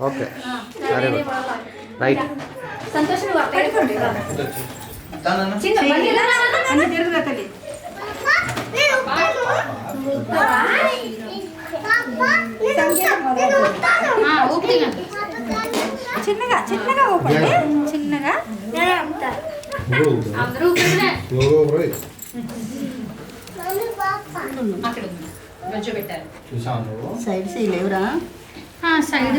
Okay very good right. సంతోషం చిన్నగా చిన్నగా ఊపండి, చిన్నగా. అందరూ సైడ్ లేవురా, సైడ్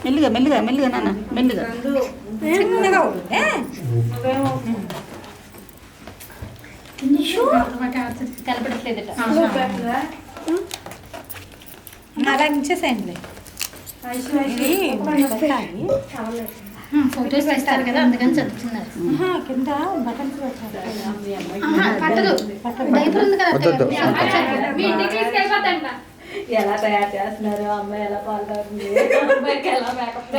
మెల్లిగా మెల్లిగా మెల్లిగా నాన్న, మెల్లిగా చిన్నగా ఊపండి. కనపడట్లేదట. అలా ఇచ్చేసేయండి. ఫోటోస్ వేస్తారు కదా, అందుకని చదువుతున్నారు. కింద బటన్స్ పెట్టారు. పట్టదు, డైపర్ ఉంది కదా. ఎలా తయారు చేస్తున్నారు, అమ్మాయి ఎలా పాల్గొంటుంది, అమ్మాయికి ఎలా మేకప్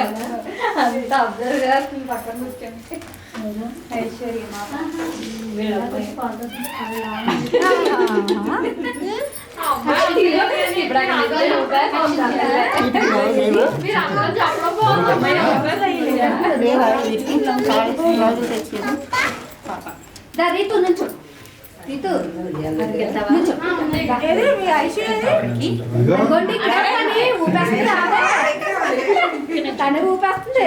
అది అబ్జర్వ్ చేస్తుంది పక్కన కూర్చొని. ఐశ్వర్య రీతు నుంచు, రీతు తను ఊపేస్తుంది.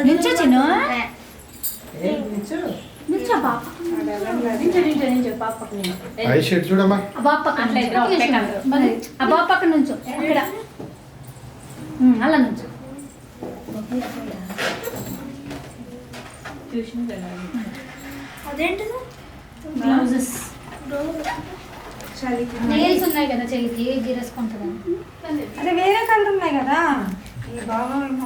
నుంచో చిన్న చూడమ్మా, బాబు పక్కన నుంచో, అక్కడ అలా నుంచో. బ్లౌజెస్ నెయిల్స్ ఉన్నాయి కదా చెయ్యికి, గీరేసుకుంటుందని. అదే వేరే కలర్ ఉన్నాయి కదా. ఈ బాగా